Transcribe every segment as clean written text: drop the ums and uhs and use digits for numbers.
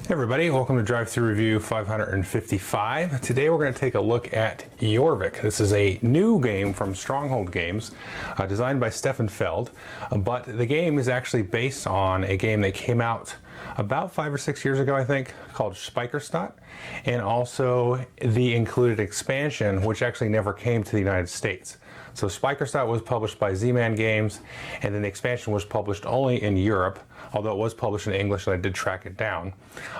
Hey everybody, welcome to Drive Thru Review 555. Today we're going to take a look at Jorvik. This is a new game from Stronghold Games, designed by Stefan Feld, but the game is actually based on a game that came out about 5 or 6 years ago, I think, called Spikerstadt, and also the included expansion, which actually never came to the United States. So Spikerstadt was published by Z-Man Games, and then the expansion was published only in Europe, although it was published in English and I did track it down.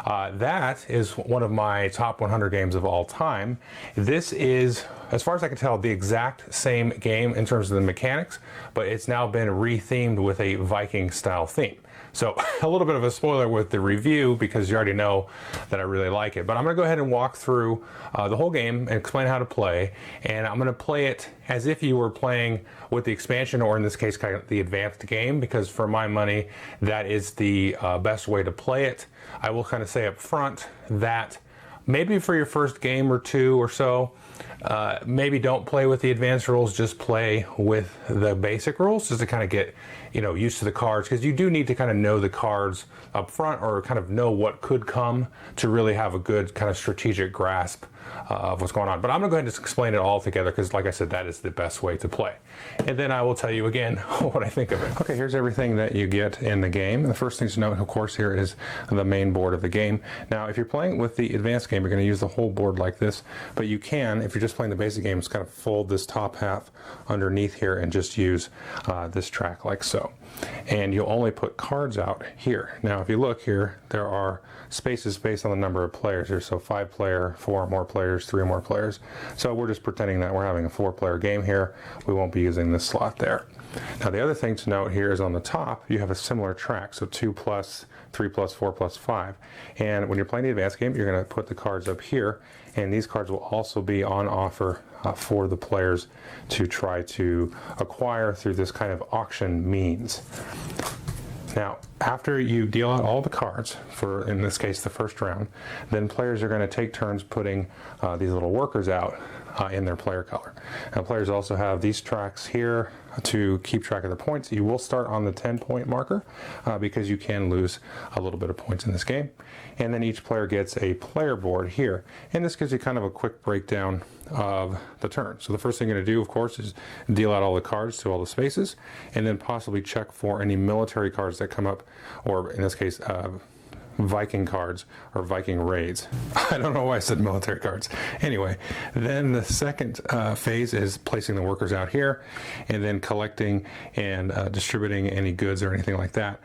That is one of my top 100 games of all time. This is, as far as I can tell, the exact same game in terms of the mechanics, but it's now been rethemed with a Viking style theme. So a little bit of a spoiler with the review because you already know that I really like it. But I'm going to go ahead and walk through the whole game and explain how to play. And I'm going to play it as if you were playing with the expansion, or in this case, kind of the advanced game, because for my money, that is the best way to play it. I will kind of say up front that maybe for your first game or two or so, maybe don't play with the advanced rules, just play with the basic rules just to kind of get, used to the cards, because you do need to kind of know the cards up front or kind of know what could come to really have a good kind of strategic grasp of what's going on. But I'm going to go ahead and just explain it all together because, like I said, that is the best way to play. And then I will tell you again what I think of it. Okay, here's everything that you get in the game. The first thing to note, of course, here is the main board of the game. Now, if you're playing with the advanced game, you're going to use the whole board like this, but you can, if you're just playing the basic game, just kind of fold this top half underneath here and just use this track like so. And you'll only put cards out here. Now, if you look here, there are spaces based on the number of players here. So 5 player, 4 more players, 3 more players. So we're just pretending that we're having a 4-player game here. We won't be using this slot there. Now, the other thing to note here is on the top, you have a similar track. So 2 plus, 3 plus, 4 plus 5. And when you're playing the advanced game, you're going to put the cards up here. And these cards will also be on offer for the players to try to acquire through this kind of auction means. Now, after you deal out all the cards for, in this case, the first round, then players are going to take turns putting these little workers out in their player color. Now, players also have these tracks here to keep track of the points. You will start on the 10-point marker because you can lose a little bit of points in this game. And then each player gets a player board here. And this gives you kind of a quick breakdown of the turn. So the first thing you're going to do, of course, is deal out all the cards to all the spaces, and then possibly check for any military cards that come up, or in this case, Viking cards or Viking raids. I don't know why I said military cards. Anyway, then the second phase is placing the workers out here and then collecting and distributing any goods or anything like that.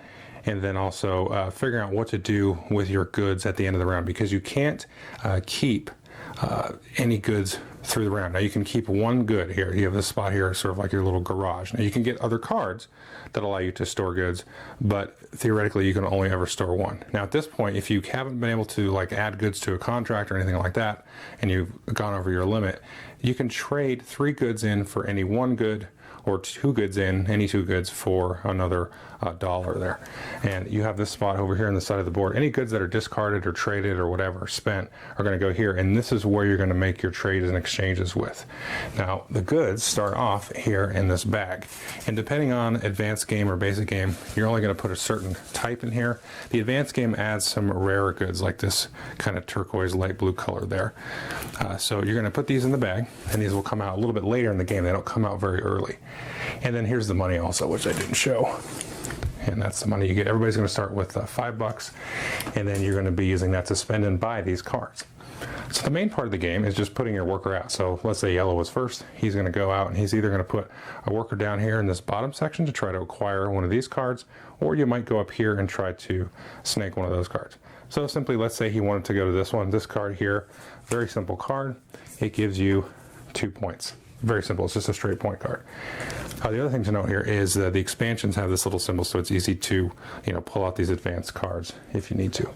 And then also figuring out what to do with your goods at the end of the round, because you can't keep any goods through the round. Now, you can keep one good here. You have this spot here, sort of like your little garage. Now, you can get other cards that allow you to store goods, but theoretically you can only ever store one. Now, at this point, if you haven't been able to like add goods to a contract or anything like that, and you've gone over your limit, you can trade 3 goods in for any 1 good, or 2 goods in, any 2 goods for another $1 there. And you have this spot over here on the side of the board. Any goods that are discarded or traded or whatever, spent, are going to go here, and this is where you're going to make your trades and exchanges with. Now, the goods start off here in this bag, and depending on advanced game or basic game, you're only going to put a certain type in here. The advanced game adds some rarer goods like this kind of turquoise light blue color there. So you're going to put these in the bag, and these will come out a little bit later in the game. They don't come out very early. And then here's the money also, which I didn't show. And that's the money you get. Everybody's going to start with $5, and then you're going to be using that to spend and buy these cards. So the main part of the game is just putting your worker out. So let's say yellow was first. He's going to go out, and he's either going to put a worker down here in this bottom section to try to acquire one of these cards, or you might go up here and try to snake one of those cards. So simply, let's say he wanted to go to this one, this card here, very simple card. It gives you 2 points. Very simple, it's just a straight point card. The other thing to note here is that the expansions have this little symbol, so it's easy to pull out these advanced cards if you need to.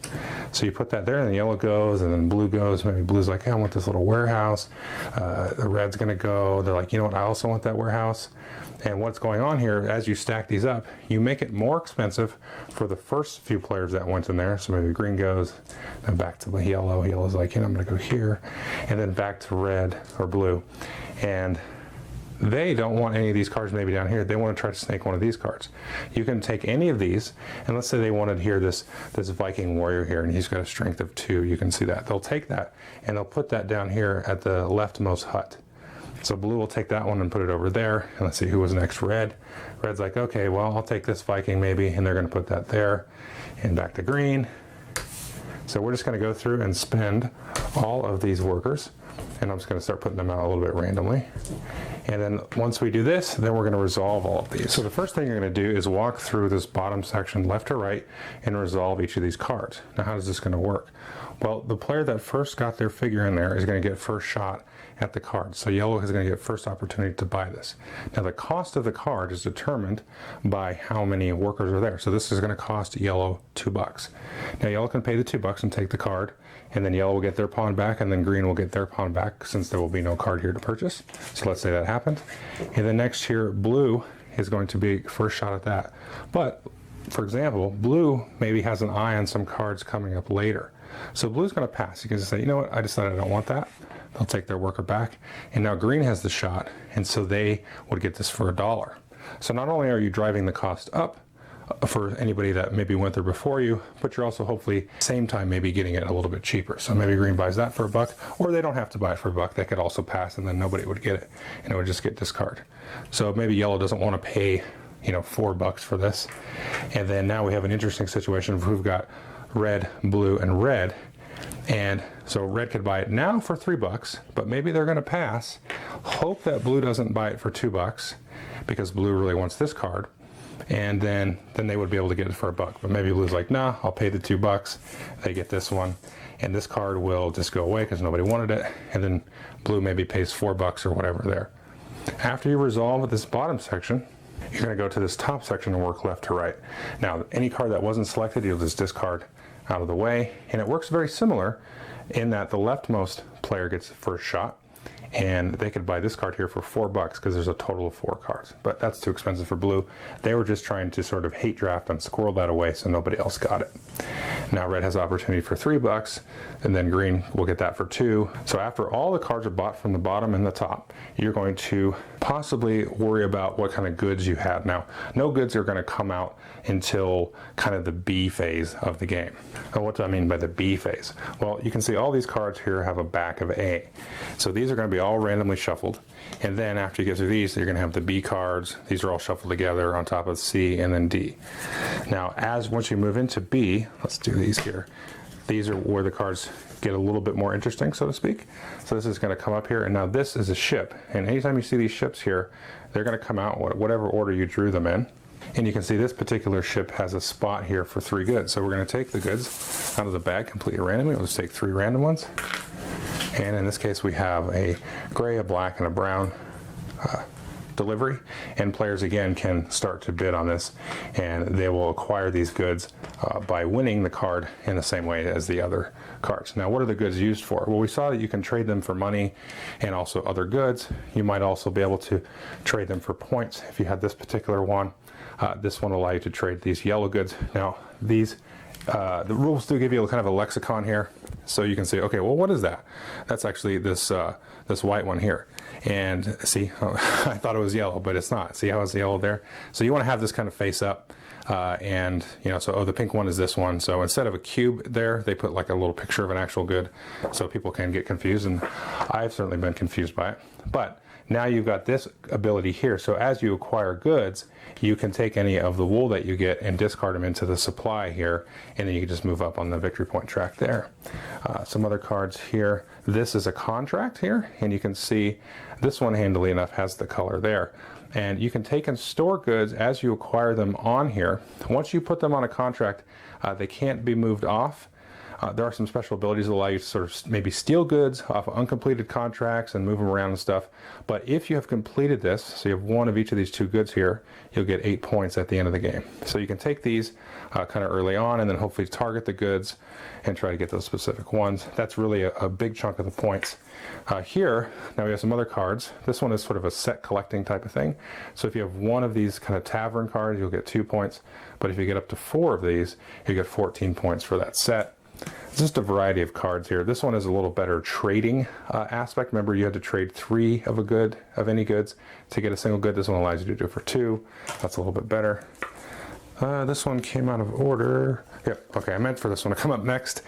So you put that there, and then yellow goes, and then blue goes. Maybe blue's like, hey, I want this little warehouse. The red's going to go. They're like, you know what, I also want that warehouse. And what's going on here, as you stack these up, you make it more expensive for the first few players that went in there. So maybe green goes, then back to the yellow. Yellow's like, I'm going to go here, and then back to red or blue. And they don't want any of these cards maybe down here. They want to try to snake one of these cards. You can take any of these, and let's say they wanted here this Viking Warrior here, and he's got a strength of 2. You can see that. They'll take that, and they'll put that down here at the leftmost hut. So blue will take that one and put it over there. And let's see who was next. Red. Red's like, okay, well, I'll take this Viking maybe, and they're going to put that there. And back to green. So we're just going to go through and spend all of these workers. And I'm just going to start putting them out a little bit randomly. And then once we do this, then we're going to resolve all of these. So the first thing you're going to do is walk through this bottom section left to right and resolve each of these cards. Now how is this going to work? Well, the player that first got their figure in there is going to get first shot at the card. So yellow is going to get first opportunity to buy this. Now the cost of the card is determined by how many workers are there. So this is going to cost yellow $2. Now yellow can pay the $2 and take the card, and then yellow will get their pawn back, and then green will get their pawn back since there will be no card here to purchase. So let's say that happened. And then next here, blue is going to be first shot at that. But for example, blue maybe has an eye on some cards coming up later. So blue's going to pass. You can just say, you know what, I decided I don't want that. They'll take their worker back. And now green has the shot, and so they would get this for $1. So not only are you driving the cost up for anybody that maybe went there before you, but you're also hopefully same time maybe getting it a little bit cheaper. So maybe green buys that for $1, or they don't have to buy it for $1. They could also pass, and then nobody would get it, and it would just get discarded. So maybe yellow doesn't want to pay, you know, $4 for this. And then now we have an interesting situation where we've got red, blue, and red. And so red could buy it now for $3, but maybe they're going to pass, hope that blue doesn't buy it for $2 because blue really wants this card, and then they would be able to get it for $1. But maybe blue's like, nah, I'll pay the $2. They get this one, and this card will just go away because nobody wanted it, and then blue maybe pays $4 or whatever there. After you resolve this bottom section, you're going to go to this top section and work left to right. Now, any card that wasn't selected, you'll just discard out of the way, and it works very similar in that the leftmost player gets the first shot, and they could buy this card here for $4 because there's a total of 4 cards, but that's too expensive for blue. They were just trying to sort of hate draft and squirrel that away so nobody else got it. Now red has opportunity for $3, and then green will get that for $2. So after all the cards are bought from the bottom and the top, you're going to possibly worry about what kind of goods you have. Now, no goods are going to come out until kind of the B phase of the game. And what do I mean by the B phase? Well, you can see all these cards here have a back of A. So these are going to be all randomly shuffled. And then after you get through these, you're going to have the B cards. These are all shuffled together on top of C and then D. Now, once you move into B, let's do these here. These are where the cards get a little bit more interesting, so to speak. So this is going to come up here, and now this is a ship. And anytime you see these ships here, they're going to come out whatever order you drew them in. And you can see this particular ship has a spot here for 3 goods. So we're going to take the goods out of the bag completely randomly. We'll just take 3 random ones. And in this case, we have a gray, a black, and a brown delivery. And players, again, can start to bid on this. And they will acquire these goods by winning the card in the same way as the other cards. Now, what are the goods used for? Well, we saw that you can trade them for money and also other goods. You might also be able to trade them for points if you had this particular one. This one will allow you to trade these yellow goods. Now, these the rules do give you kind of a lexicon here, so you can say, okay, well, what is that? That's actually this this white one here. And see, I thought it was yellow, but it's not. See how it's yellow there? So you want to have this kind of face up, and you know, so the pink one is this one. So instead of a cube there, they put like a little picture of an actual good, so people can get confused. And I've certainly been confused by it, but now you've got this ability here. So as you acquire goods, you can take any of the wool that you get and discard them into the supply here, and then you can just move up on the victory point track there. Some other cards here. This is a contract here, and you can see this one, handily enough, has the color there. And you can take and store goods as you acquire them on here. Once you put them on a contract, they can't be moved off. There are some special abilities that allow you to sort of maybe steal goods off of uncompleted contracts and move them around and stuff. But if you have completed this, so you have one of each of these 2 goods here, you'll get 8 points at the end of the game. So you can take these kind of early on and then hopefully target the goods and try to get those specific ones. That's really a big chunk of the points. Here, now we have some other cards. This one is sort of a set collecting type of thing. So if you have one of these kind of tavern cards, you'll get 2 points. But if you get up to 4 of these, you get 14 points for that set. just a variety of cards here. This one is a little better trading aspect. Remember, you had to trade 3 of any goods to get a single good. This one allows you to do it for 2. That's a little bit better. This one came out of order. Yep, okay, I meant for this one to come up next.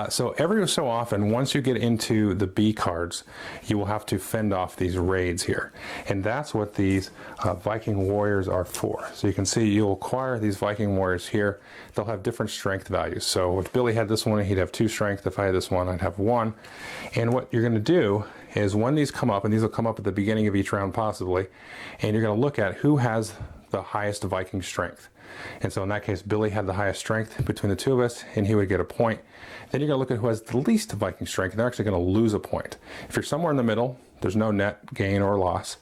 So every so often, once you get into the B cards, you will have to fend off these raids here. And that's what these Viking Warriors are for. So you can see you'll acquire these Viking Warriors here. They'll have different strength values. So if Billy had this one, he'd have 2 strength. If I had this one, I'd have 1. And what you're gonna do is when these come up, and these will come up at the beginning of each round possibly, and you're gonna look at who has the highest Viking strength. And so in that case, Billy had the highest strength between the 2 of us, and he would get a point. Then you're going to look at who has the least Viking strength, and they're actually going to lose a point. If you're somewhere in the middle, there's no net gain or loss,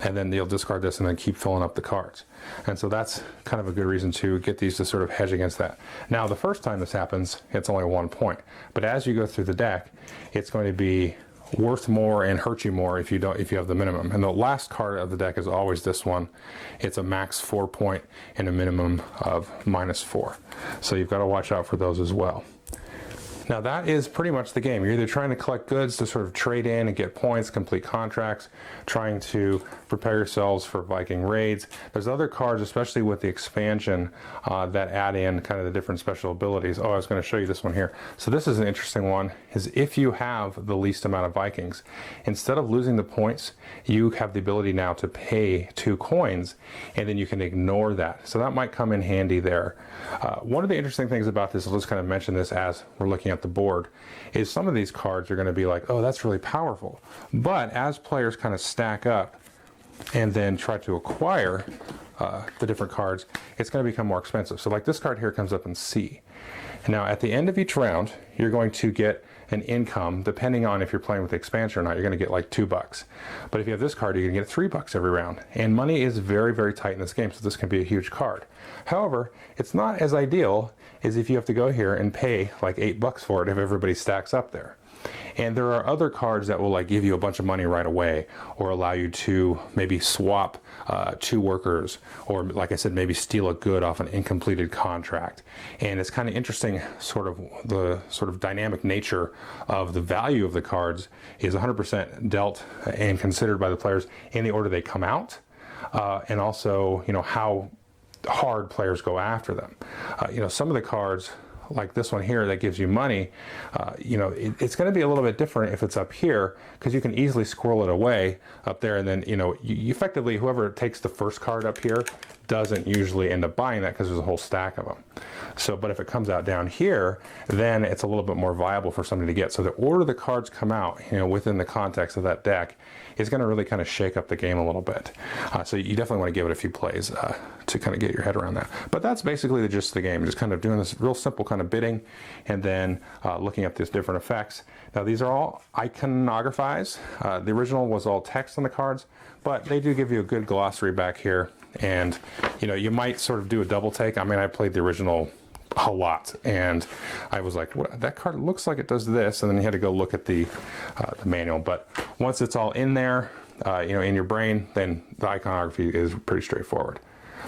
and then you'll discard this and then keep filling up the cards. And so that's kind of a good reason to get these to sort of hedge against that. Now, the first time this happens, it's only 1 point. But as you go through the deck, it's going to be worth more and hurt you more if you have the minimum. And the last card of the deck is always this one. It's a max 4 point and a minimum of -4. So you've got to watch out for those as well. Now that is pretty much the game. You're either trying to collect goods to sort of trade in and get points, complete contracts, trying to prepare yourselves for Viking raids. There's other cards, especially with the expansion, that add in kind of the different special abilities. Oh, I was going to show you this one here. So this is an interesting one, is if you have the least amount of Vikings, instead of losing the points, you have the ability now to pay 2 coins, and then you can ignore that. So that might come in handy there. One of the interesting things about this, I'll just kind of mention this as we're looking at the board, is some of these cards are going to be like, oh, that's really powerful. But as players kind of stack up and then try to acquire the different cards, it's going to become more expensive. So like this card here comes up in C. And now at the end of each round, you're going to get an income, depending on if you're playing with the expansion or not, you're going to get like $2. But if you have this card, you're going to get $3 every round. And money is very, very tight in this game, so this can be a huge card. However, it's not as ideal as if you have to go here and pay like $8 for it if everybody stacks up there. And there are other cards that will like give you a bunch of money right away, or allow you to maybe swap 2 workers, or like I said, maybe steal a good off an incompleted contract. And it's kind of interesting, sort of the sort of dynamic nature of the value of the cards is 100% dealt and considered by the players in the order they come out, and also, you know, how hard players go after them. You know, some of the cards, like this one here that gives you money, you know, it's going to be a little bit different if it's up here, because you can easily squirrel it away up there, and then, you know, you effectively, whoever takes the first card up here doesn't usually end up buying that because there's a whole stack of them. So, but if it comes out down here, then it's a little bit more viable for somebody to get. So the order the cards come out, you know, within the context of that deck is going to really kind of shake up the game a little bit. So you definitely want to give it a few plays to kind of get your head around that. But that's basically the gist of the game, just kind of doing this real simple kind of bidding, and then looking at these different effects. Now these are all iconographies. The original was all text on the cards, but they do give you a good glossary back here. And, you know, you might sort of do a double take. I mean, I played the original a lot, and I was like, what, that card looks like it does this, and then you had to go look at the manual. But once it's all in there, you know, in your brain, then the iconography is pretty straightforward.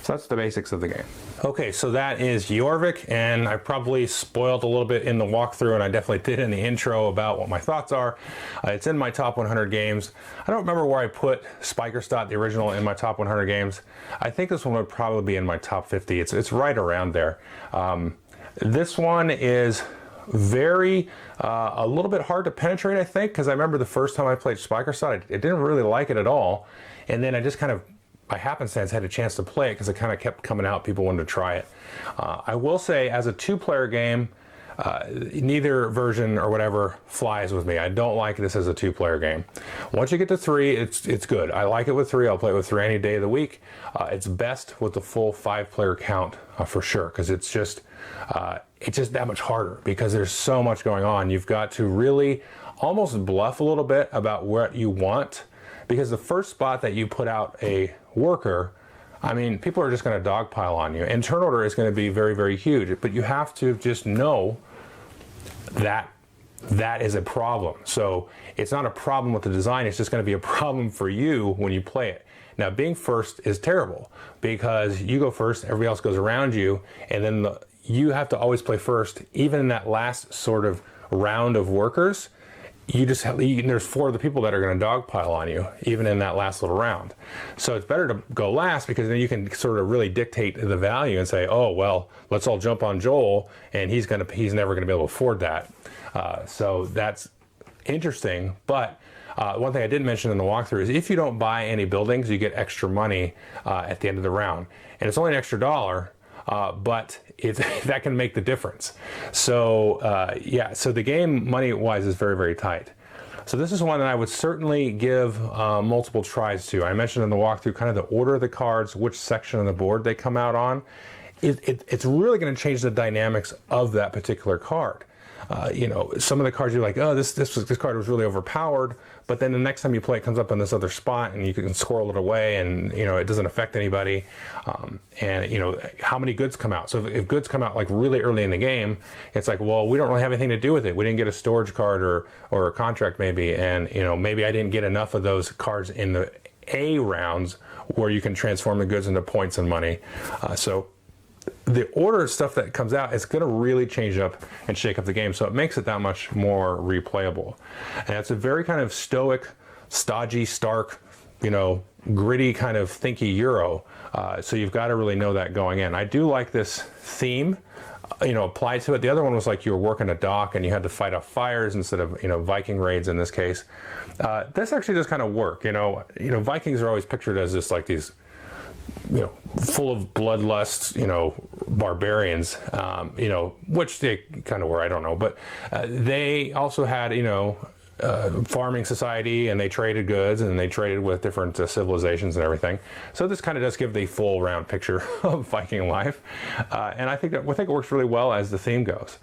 So that's the basics of the game. Okay, so that is Jorvik, and I probably spoiled a little bit in the walkthrough, and I definitely did in the intro about what my thoughts are. It's in my top 100 games. I don't remember where I put Spikerstadt, the original, in my top 100 games. I think this one would probably be in my top 50. It's right around there. This one is very a little bit hard to penetrate, I think, because I remember the first time I played Spikerstadt, I didn't really like it at all, and then I just kind of by happenstance had a chance to play it because it kind of kept coming out. People wanted to try it. I will say, as a 2-player game, neither version or whatever flies with me. I don't like this as a 2-player game. Once you get to 3, it's good. I like it with 3. I'll play it with 3 any day of the week. It's best with the full 5-player count for sure, because it's just that much harder because there's so much going on. You've got to really almost bluff a little bit about what you want, because the first spot that you put out a worker, I mean, people are just going to dogpile on you, and turn order is going to be very, very huge. But you have to just know that that is a problem. So it's not a problem with the design, it's just going to be a problem for you when you play it. Now, being first is terrible because you go first, everybody else goes around you, and then you have to always play first, even in that last sort of round of workers. There's 4 other people that are going to dogpile on you, even in that last little round. So it's better to go last, because then you can sort of really dictate the value and say, oh, well, let's all jump on Joel, and he's never going to be able to afford that. So that's interesting. But one thing I didn't mention in the walkthrough is if you don't buy any buildings, you get extra money at the end of the round. And it's only an extra $1, but that can make the difference. So so the game money-wise is very, very tight. So this is one that I would certainly give multiple tries to. I mentioned in the walkthrough kind of the order of the cards, which section of the board they come out on. It's really going to change the dynamics of that particular card. Some of the cards you're like, oh, this card was really overpowered, but then the next time you play, it comes up in this other spot, and you can squirrel it away, and it doesn't affect anybody. How many goods come out? So if goods come out like really early in the game, it's like, well, we don't really have anything to do with it. We didn't get a storage card or a contract maybe, and maybe I didn't get enough of those cards in the A rounds where you can transform the goods into points and money. So the order of stuff that comes out is going to really change up and shake up the game, so it makes it that much more replayable. And it's a very kind of stoic, stodgy, stark, gritty kind of thinky Euro. So you've got to really know that going in. I do like this theme, applied to it. The other one was like you were working a dock and you had to fight off fires instead of Viking raids in this case. This actually does kind of work. Vikings are always pictured as just like these full of bloodlust, barbarians, which they kind of were, I don't know. But they also had, farming society, and they traded goods, and they traded with different civilizations and everything. So this kind of does give the full round picture of Viking life. And I think it works really well as the theme goes.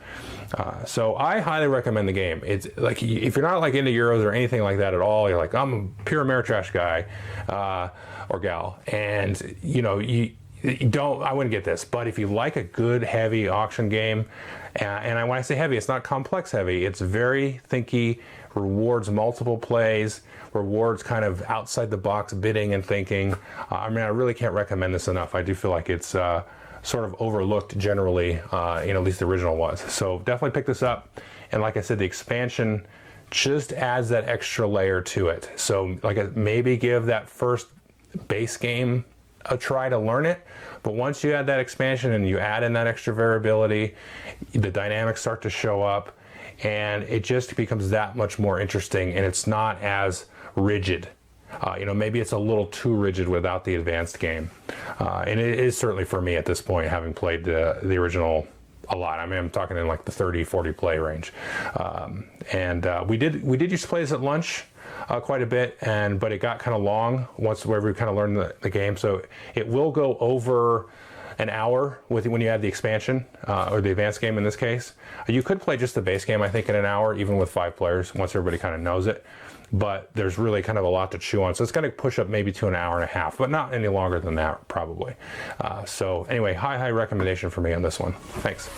So I highly recommend the game. It's like, if you're not like into Euros or anything like that at all, you're like, I'm a pure Ameritrash guy, or gal, and I wouldn't get this. But if you like a good heavy auction game, and when I say heavy, it's not complex heavy, it's very thinky, rewards multiple plays, rewards kind of outside the box bidding and thinking. I really can't recommend this enough. I do feel like it's sort of overlooked generally, at least the original was. So definitely pick this up. And like I said, the expansion just adds that extra layer to it. So maybe give that first base game a try to learn it, but once you add that expansion and you add in that extra variability, the dynamics start to show up, and it just becomes that much more interesting, and it's not as rigid. Maybe it's a little too rigid without the advanced game, and it is certainly for me at this point, having played the original a lot. I'm talking in like the 30-40 play range, and we did used to play this at lunch quite a bit, but it got kind of long once we kind of learned the game. So it will go over an hour when you add the expansion, or the advanced game in this case. You could play just the base game, I think, in an hour, even with 5 players, once everybody kind of knows it. But there's really kind of a lot to chew on. So it's going to push up maybe to an hour and a half, but not any longer than that, probably. So anyway, high recommendation for me on this one. Thanks.